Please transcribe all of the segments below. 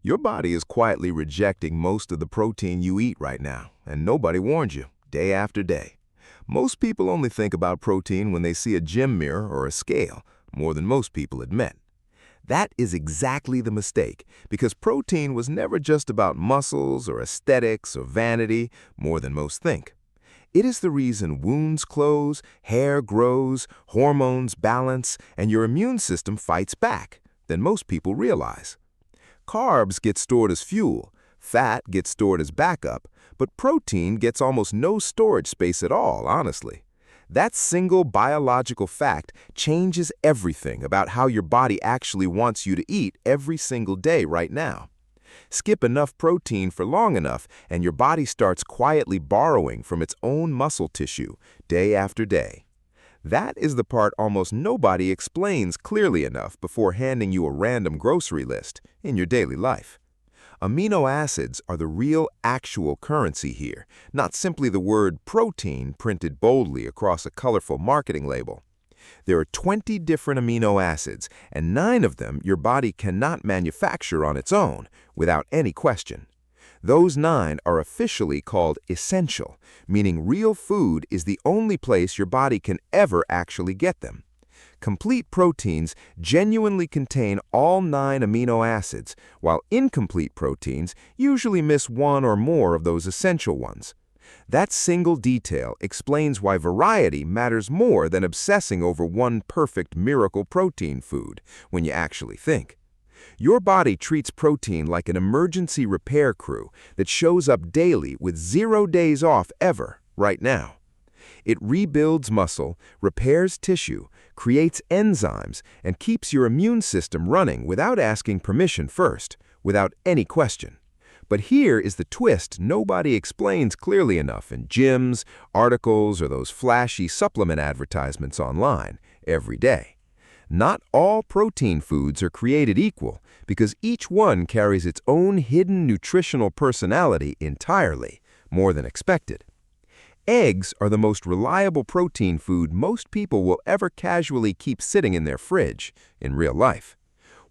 Your body is quietly rejecting most of the protein you eat right now, and nobody warned you, day after day. Most people only think about protein when they see a gym mirror or a scale, more than most people admit. That is exactly the mistake, because protein was never just about muscles or aesthetics or vanity, more than most think. It is the reason wounds close, hair grows, hormones balance, and your immune system fights back than most people realize. Carbs get stored as fuel, fat gets stored as backup, but protein gets almost no storage space at all, honestly. That single biological fact changes everything about how your body actually wants you to eat every single day right now. Skip enough protein for long enough, and your body starts quietly borrowing from its own muscle tissue, day after day. That is the part almost nobody explains clearly enough before handing you a random grocery list in your daily life. Amino acids are the real, actual currency here, not simply the word protein printed boldly across a colorful marketing label. There are 20 different amino acids, and 9 of them your body cannot manufacture on its own, without any question. Those 9 are officially called essential, meaning real food is the only place your body can ever actually get them. Complete proteins genuinely contain all 9 amino acids, while incomplete proteins usually miss one or more of those essential ones. That single detail explains why variety matters more than obsessing over one perfect miracle protein food when you actually think. Your body treats protein like an emergency repair crew that shows up daily with 0 days off ever, right now. It rebuilds muscle, repairs tissue, creates enzymes, and keeps your immune system running without asking permission first, without any question. But here is the twist nobody explains clearly enough in gyms, articles, or those flashy supplement advertisements online every day. Not all protein foods are created equal, because each one carries its own hidden nutritional personality entirely, more than expected. Eggs are the most reliable protein food most people will ever casually keep sitting in their fridge in real life.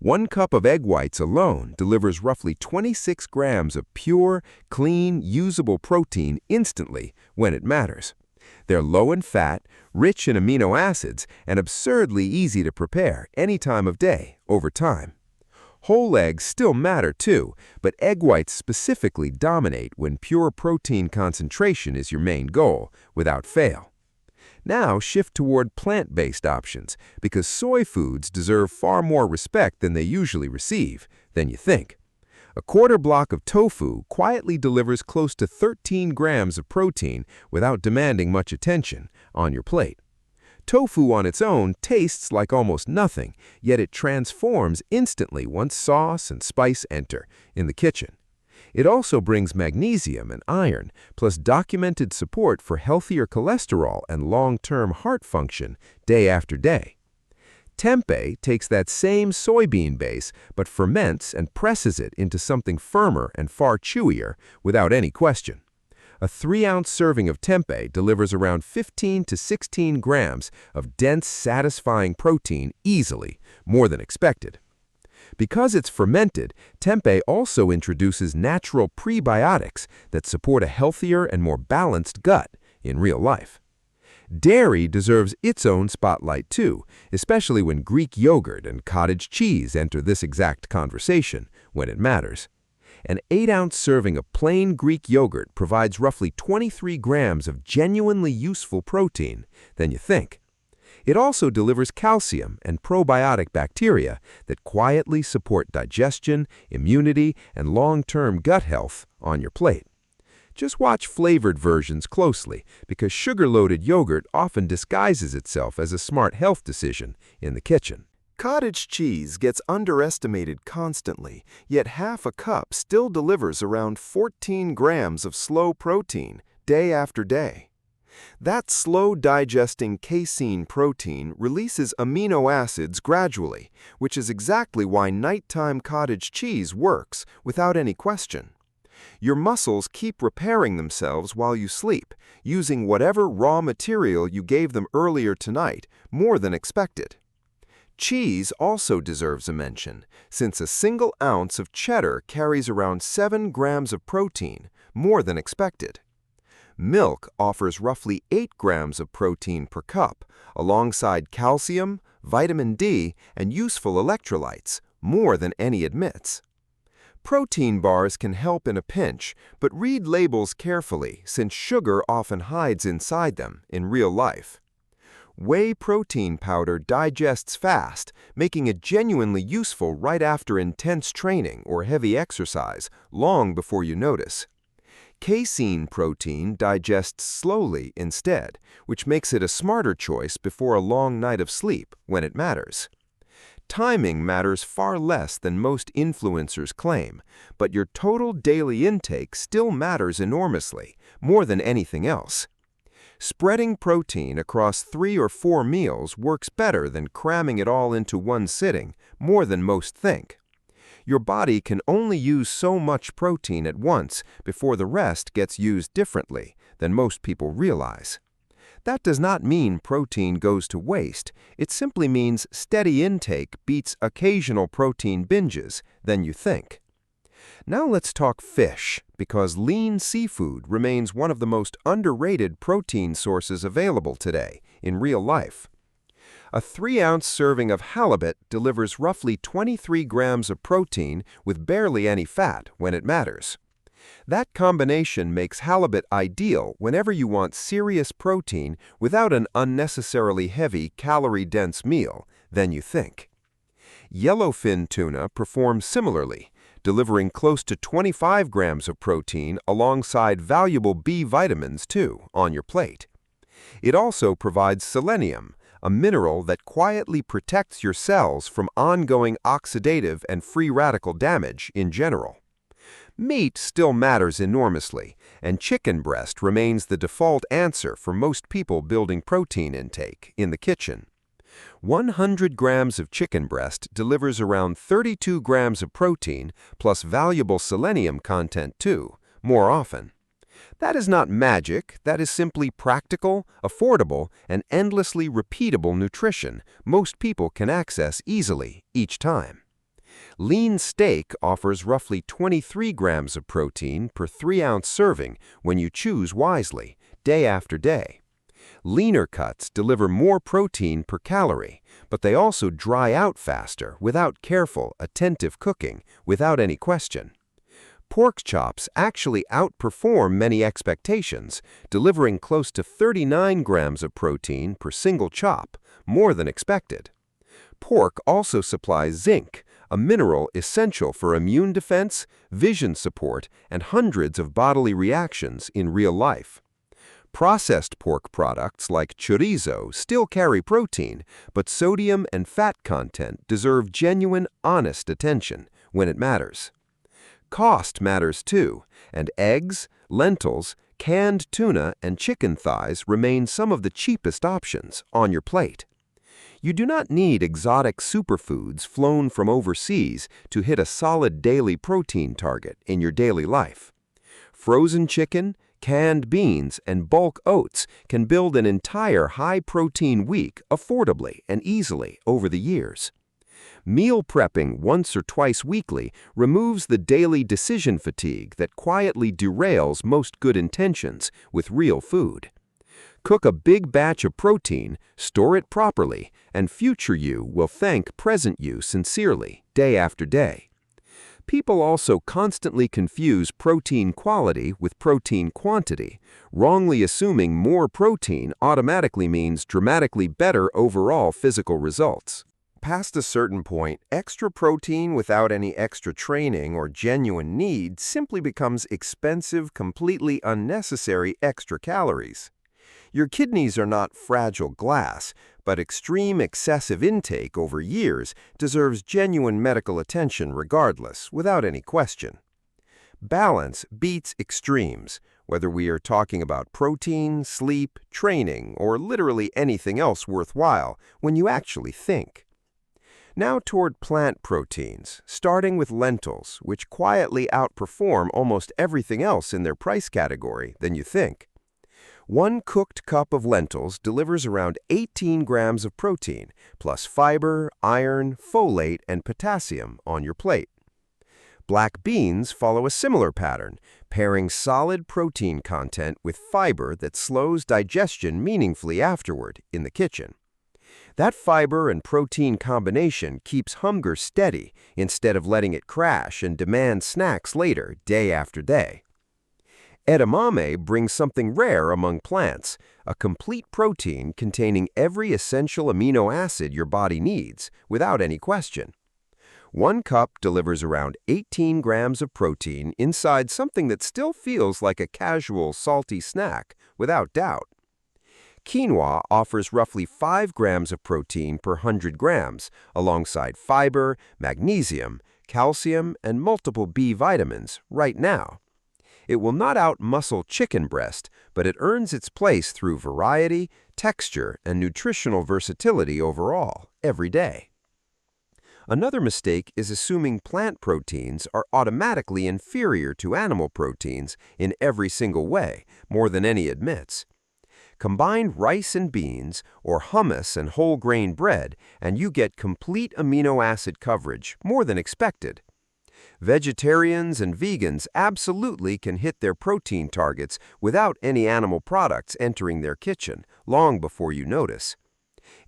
1 cup of egg whites alone delivers roughly 26 grams of pure, clean, usable protein instantly when it matters. They're low in fat, rich in amino acids, and absurdly easy to prepare any time of day, over time. Whole eggs still matter too, but egg whites specifically dominate when pure protein concentration is your main goal, without fail. Now shift toward plant-based options, because soy foods deserve far more respect than they usually receive, than you think. A quarter block of tofu quietly delivers close to 13 grams of protein without demanding much attention on your plate. Tofu on its own tastes like almost nothing, yet it transforms instantly once sauce and spice enter in the kitchen. It also brings magnesium and iron, plus documented support for healthier cholesterol and long-term heart function day after day. Tempeh takes that same soybean base but ferments and presses it into something firmer and far chewier without any question. A 3-ounce serving of tempeh delivers around 15 to 16 grams of dense, satisfying protein easily, more than expected. Because it's fermented, tempeh also introduces natural prebiotics that support a healthier and more balanced gut in real life. Dairy deserves its own spotlight too, especially when Greek yogurt and cottage cheese enter this exact conversation when it matters. An 8-ounce serving of plain Greek yogurt provides roughly 23 grams of genuinely useful protein than you think. It also delivers calcium and probiotic bacteria that quietly support digestion, immunity, and long-term gut health on your plate. Just watch flavored versions closely, because sugar-loaded yogurt often disguises itself as a smart health decision in the kitchen. Cottage cheese gets underestimated constantly, yet half a cup still delivers around 14 grams of slow protein day after day. That slow-digesting casein protein releases amino acids gradually, which is exactly why nighttime cottage cheese works without any question. Your muscles keep repairing themselves while you sleep, using whatever raw material you gave them earlier tonight, more than expected. Cheese also deserves a mention, since a single ounce of cheddar carries around 7 grams of protein, more than expected. Milk offers roughly 8 grams of protein per cup, alongside calcium, vitamin D, and useful electrolytes, more than any admits. Protein bars can help in a pinch, but read labels carefully since sugar often hides inside them in real life. Whey protein powder digests fast, making it genuinely useful right after intense training or heavy exercise, long before you notice. Casein protein digests slowly instead, which makes it a smarter choice before a long night of sleep when it matters. Timing matters far less than most influencers claim, but your total daily intake still matters enormously, more than anything else. Spreading protein across 3 or 4 meals works better than cramming it all into one sitting, more than most think. Your body can only use so much protein at once before the rest gets used differently than most people realize. That does not mean protein goes to waste. It simply means steady intake beats occasional protein binges than you think. Now let's talk fish, because lean seafood remains one of the most underrated protein sources available today in real life. A 3-ounce serving of halibut delivers roughly 23 grams of protein with barely any fat when it matters. That combination makes halibut ideal whenever you want serious protein without an unnecessarily heavy, calorie-dense meal than you think. Yellowfin tuna performs similarly, delivering close to 25 grams of protein alongside valuable B vitamins, too, on your plate. It also provides selenium, a mineral that quietly protects your cells from ongoing oxidative and free radical damage in general. Meat still matters enormously, and chicken breast remains the default answer for most people building protein intake in the kitchen. 100 grams of chicken breast delivers around 32 grams of protein plus valuable selenium content too, more often. That is not magic, that is simply practical, affordable, and endlessly repeatable nutrition most people can access easily each time. Lean steak offers roughly 23 grams of protein per 3-ounce serving when you choose wisely, day after day. Leaner cuts deliver more protein per calorie, but they also dry out faster without careful, attentive cooking, without any question. Pork chops actually outperform many expectations, delivering close to 39 grams of protein per single chop, more than expected. Pork also supplies zinc, a mineral essential for immune defense, vision support, and hundreds of bodily reactions in real life. Processed pork products like chorizo still carry protein, but sodium and fat content deserve genuine, honest attention when it matters. Cost matters too, and eggs, lentils, canned tuna, and chicken thighs remain some of the cheapest options on your plate. You do not need exotic superfoods flown from overseas to hit a solid daily protein target in your daily life. Frozen chicken, canned beans, and bulk oats can build an entire high-protein week affordably and easily over the years. Meal prepping once or twice weekly removes the daily decision fatigue that quietly derails most good intentions with real food. Cook a big batch of protein, store it properly, and future you will thank present you sincerely, day after day. People also constantly confuse protein quality with protein quantity, wrongly assuming more protein automatically means dramatically better overall physical results. Past a certain point, extra protein without any extra training or genuine need simply becomes expensive, completely unnecessary extra calories. Your kidneys are not fragile glass, but extreme excessive intake over years deserves genuine medical attention regardless, without any question. Balance beats extremes, whether we are talking about protein, sleep, training, or literally anything else worthwhile when you actually think. Now toward plant proteins, starting with lentils, which quietly outperform almost everything else in their price category than you think. One cooked cup of lentils delivers around 18 grams of protein, plus fiber, iron, folate, and potassium on your plate. Black beans follow a similar pattern, pairing solid protein content with fiber that slows digestion meaningfully afterward in the kitchen. That fiber and protein combination keeps hunger steady instead of letting it crash and demand snacks later, day after day. Edamame brings something rare among plants, a complete protein containing every essential amino acid your body needs, without any question. One cup delivers around 18 grams of protein inside something that still feels like a casual, salty snack, without doubt. Quinoa offers roughly 5 grams of protein per 100 grams, alongside fiber, magnesium, calcium, and multiple B vitamins right now. It will not out-muscle chicken breast, but it earns its place through variety, texture, and nutritional versatility overall, every day. Another mistake is assuming plant proteins are automatically inferior to animal proteins in every single way, more than any admits. Combine rice and beans, or hummus and whole grain bread, and you get complete amino acid coverage, more than expected. Vegetarians and vegans absolutely can hit their protein targets without any animal products entering their kitchen, long before you notice.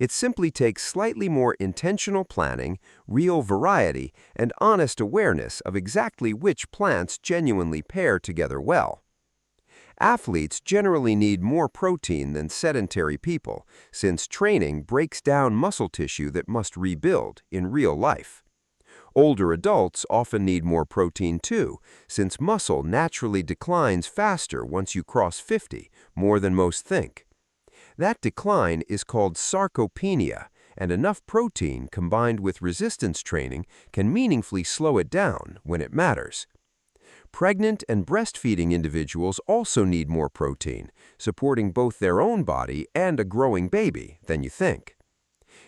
It simply takes slightly more intentional planning, real variety, and honest awareness of exactly which plants genuinely pair together well. Athletes generally need more protein than sedentary people, since training breaks down muscle tissue that must rebuild in real life. Older adults often need more protein too, since muscle naturally declines faster once you cross 50, more than most think. That decline is called sarcopenia, and enough protein combined with resistance training can meaningfully slow it down when it matters. Pregnant and breastfeeding individuals also need more protein, supporting both their own body and a growing baby than you think.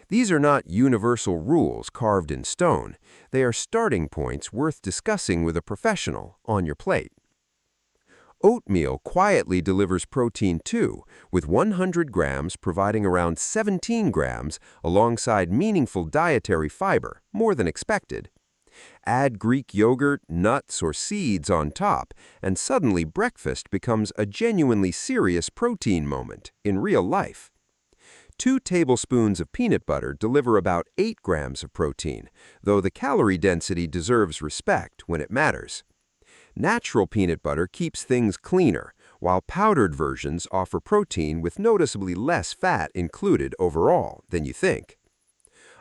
These are not universal rules carved in stone. They are starting points worth discussing with a professional on your plate. Oatmeal quietly delivers protein too, with 100 grams providing around 17 grams alongside meaningful dietary fiber, more than expected. Add Greek yogurt, nuts, or seeds on top, and suddenly breakfast becomes a genuinely serious protein moment in real life. 2 tablespoons of peanut butter deliver about 8 grams of protein, though the calorie density deserves respect when it matters. Natural peanut butter keeps things cleaner, while powdered versions offer protein with noticeably less fat included overall than you think.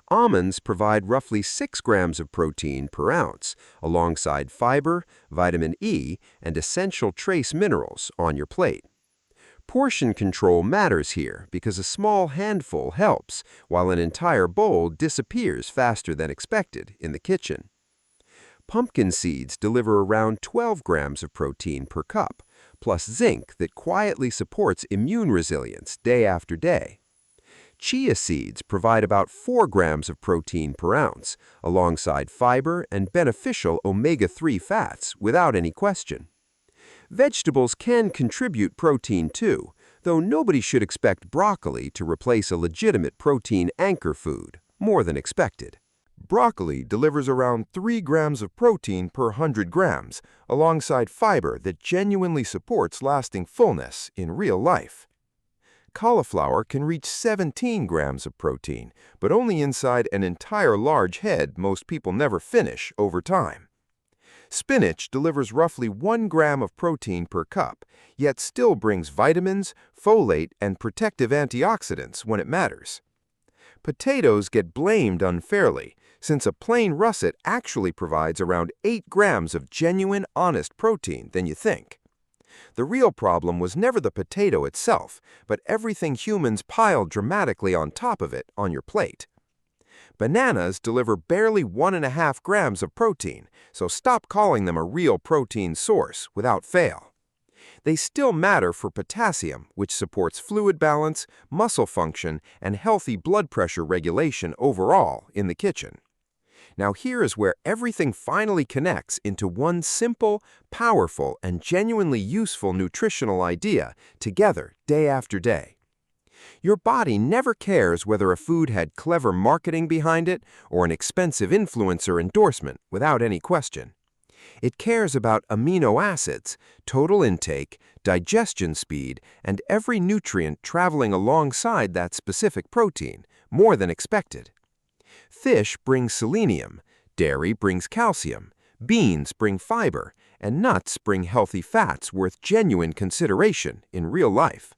Almonds provide roughly 6 grams of protein per ounce, alongside fiber, vitamin E, and essential trace minerals on your plate. Portion control matters here because a small handful helps, while an entire bowl disappears faster than expected in the kitchen. Pumpkin seeds deliver around 12 grams of protein per cup, plus zinc that quietly supports immune resilience day after day. Chia seeds provide about 4 grams of protein per ounce, alongside fiber and beneficial omega-3 fats without any question. Vegetables can contribute protein too, though nobody should expect broccoli to replace a legitimate protein anchor food, more than expected. Broccoli delivers around 3 grams of protein per 100 grams, alongside fiber that genuinely supports lasting fullness in real life. Cauliflower can reach 17 grams of protein, but only inside an entire large head most people never finish over time. Spinach delivers roughly 1 gram of protein per cup, yet still brings vitamins, folate, and protective antioxidants when it matters. Potatoes get blamed unfairly, since a plain russet actually provides around 8 grams of genuine, honest protein than you think. The real problem was never the potato itself, but everything humans piled dramatically on top of it on your plate. Bananas deliver barely 1.5 grams of protein, so stop calling them a real protein source without fail. They still matter for potassium, which supports fluid balance, muscle function, and healthy blood pressure regulation overall in the kitchen. Now here is where everything finally connects into one simple, powerful, and genuinely useful nutritional idea together day after day. Your body never cares whether a food had clever marketing behind it or an expensive influencer endorsement without any question. It cares about amino acids, total intake, digestion speed, and every nutrient traveling alongside that specific protein, more than expected. Fish brings selenium, dairy brings calcium, beans bring fiber, and nuts bring healthy fats worth genuine consideration in real life.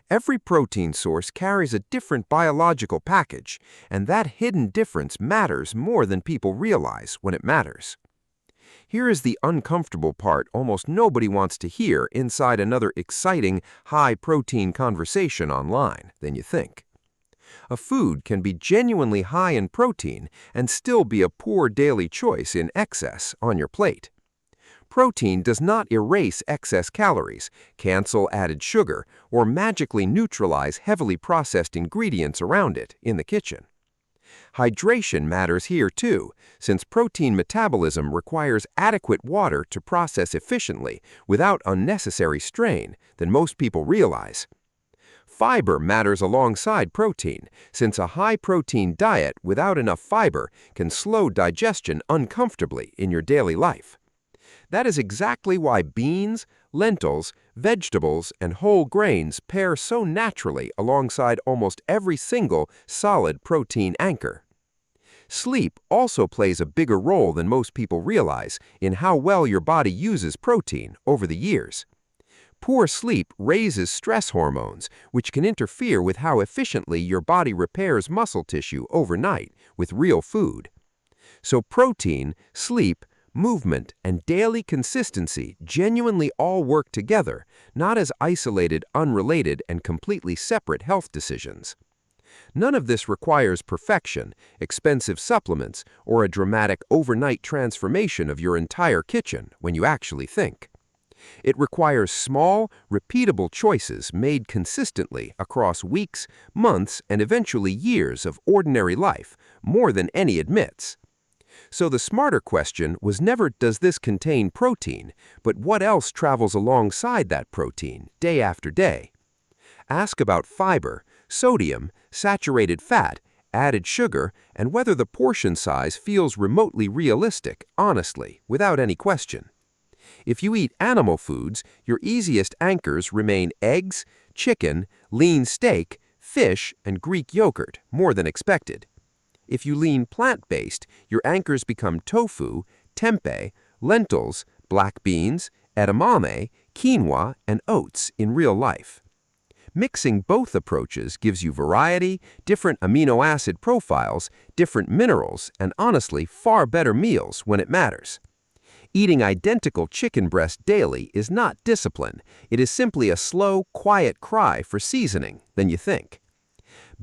Every protein source carries a different biological package, and that hidden difference matters more than people realize when it matters. Here is the uncomfortable part almost nobody wants to hear inside another exciting, high-protein conversation online than you think. A food can be genuinely high in protein and still be a poor daily choice in excess on your plate. Protein does not erase excess calories, cancel added sugar, or magically neutralize heavily processed ingredients around it in the kitchen. Hydration matters here too, since protein metabolism requires adequate water to process efficiently without unnecessary strain than most people realize. Fiber matters alongside protein, since a high-protein diet without enough fiber can slow digestion uncomfortably in your daily life. That is exactly why beans, lentils, vegetables, and whole grains pair so naturally alongside almost every single solid protein anchor. Sleep also plays a bigger role than most people realize in how well your body uses protein over the years. Poor sleep raises stress hormones, which can interfere with how efficiently your body repairs muscle tissue overnight with real food. So protein, sleep, movement, and daily consistency genuinely all work together, not as isolated, unrelated, and completely separate health decisions. None of this requires perfection, expensive supplements, or a dramatic overnight transformation of your entire kitchen when you actually think. It requires small, repeatable choices made consistently across weeks, months, and eventually years of ordinary life, more than any admits. So the smarter question was never, does this contain protein, but what else travels alongside that protein day after day? Ask about fiber, sodium, saturated fat, added sugar, and whether the portion size feels remotely realistic, honestly, without any question. If you eat animal foods, your easiest anchors remain eggs, chicken, lean steak, fish, and Greek yogurt, more than expected. If you lean plant-based, your anchors become tofu, tempeh, lentils, black beans, edamame, quinoa, and oats in real life. Mixing both approaches gives you variety, different amino acid profiles, different minerals, and honestly, far better meals when it matters. Eating identical chicken breast daily is not discipline. It is simply a slow, quiet cry for seasoning than you think.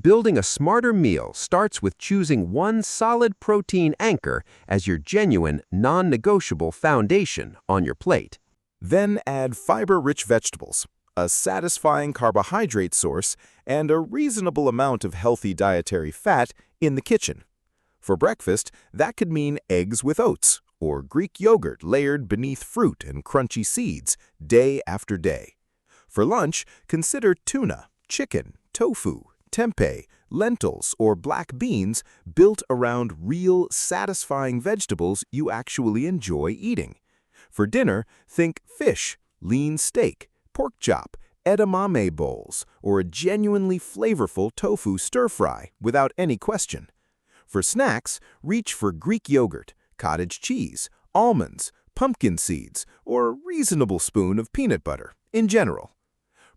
Building a smarter meal starts with choosing one solid protein anchor as your genuine, non-negotiable foundation on your plate. Then add fiber-rich vegetables, a satisfying carbohydrate source, and a reasonable amount of healthy dietary fat in the kitchen. For breakfast, that could mean eggs with oats, or Greek yogurt layered beneath fruit and crunchy seeds day after day. For lunch, consider tuna, chicken, tofu, tempeh, lentils, or black beans built around real, satisfying vegetables you actually enjoy eating. For dinner, think fish, lean steak, pork chop, edamame bowls, or a genuinely flavorful tofu stir-fry without any question. For snacks, reach for Greek yogurt, cottage cheese, almonds, pumpkin seeds, or a reasonable spoon of peanut butter in general.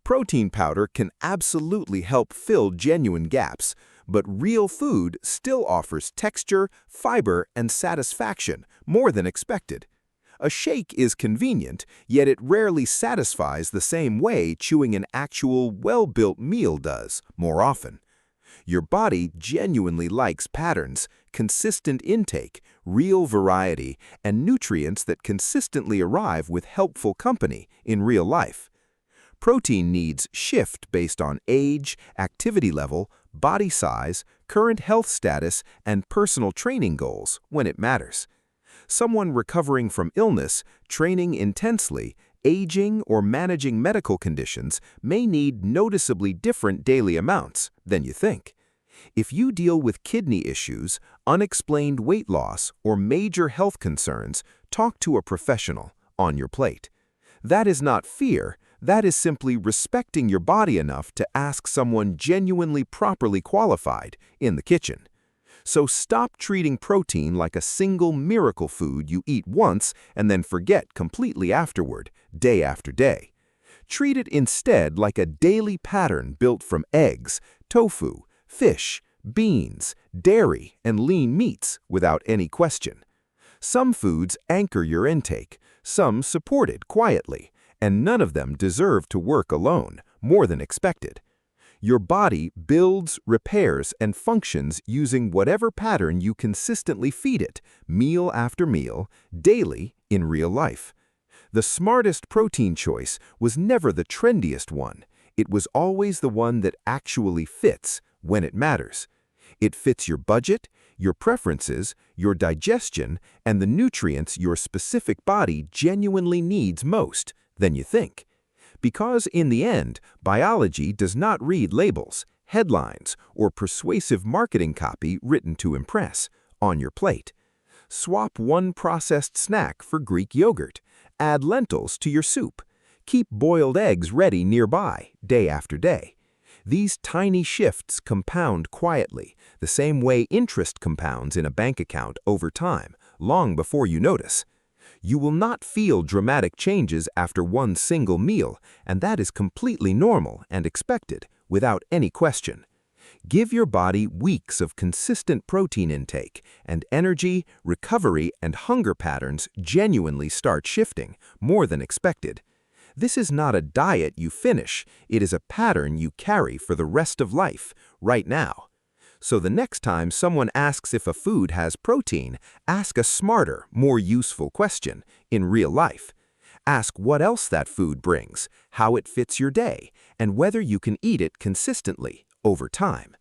Protein powder can absolutely help fill genuine gaps, but real food still offers texture, fiber, and satisfaction more than expected. A shake is convenient, yet it rarely satisfies the same way chewing an actual, well-built meal does more often. Your body genuinely likes patterns, consistent intake, real variety, and nutrients that consistently arrive with helpful company in real life. Protein needs shift based on age, activity level, body size, current health status, and personal training goals when it matters. Someone recovering from illness, training intensely, aging, or managing medical conditions may need noticeably different daily amounts than you think. If you deal with kidney issues, unexplained weight loss, or major health concerns, talk to a professional on your plate. That is not fear, that is simply respecting your body enough to ask someone genuinely properly qualified in the kitchen. So stop treating protein like a single miracle food you eat once and then forget completely afterward, day after day. Treat it instead like a daily pattern built from eggs, tofu, fish, beans, dairy, and lean meats without any question. Some foods anchor your intake, some support it quietly, and none of them deserve to work alone, more than expected. Your body builds, repairs, and functions using whatever pattern you consistently feed it, meal after meal, daily, in real life. The smartest protein choice was never the trendiest one. It was always the one that actually fits when it matters. It fits your budget, your preferences, your digestion, and the nutrients your specific body genuinely needs most than you think. Because in the end, biology does not read labels, headlines, or persuasive marketing copy written to impress on your plate. Swap one processed snack for Greek yogurt. Add lentils to your soup. Keep boiled eggs ready nearby, day after day. These tiny shifts compound quietly, the same way interest compounds in a bank account over time, long before you notice. You will not feel dramatic changes after one single meal, and that is completely normal and expected, without any question. Give your body weeks of consistent protein intake, and energy, recovery, and hunger patterns genuinely start shifting, more than expected. This is not a diet you finish, it is a pattern you carry for the rest of life, right now. So the next time someone asks if a food has protein, ask a smarter, more useful question in real life. Ask what else that food brings, how it fits your day, and whether you can eat it consistently over time.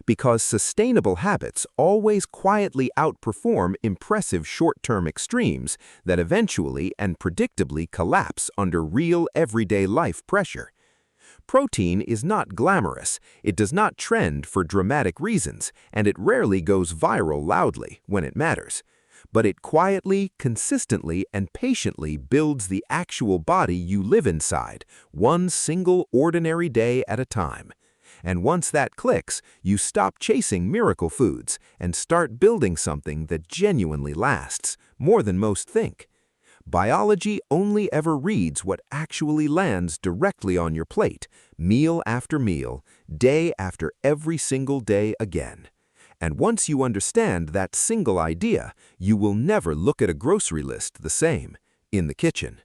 Because sustainable habits always quietly outperform impressive short-term extremes that eventually and predictably collapse under real everyday life pressure. Protein is not glamorous, it does not trend for dramatic reasons, and it rarely goes viral loudly when it matters. But it quietly, consistently, and patiently builds the actual body you live inside, one single ordinary day at a time. And once that clicks, you stop chasing miracle foods and start building something that genuinely lasts, more than most think. Biology only ever reads what actually lands directly on your plate, meal after meal, day after every single day again. And once you understand that single idea, you will never look at a grocery list the same in the kitchen.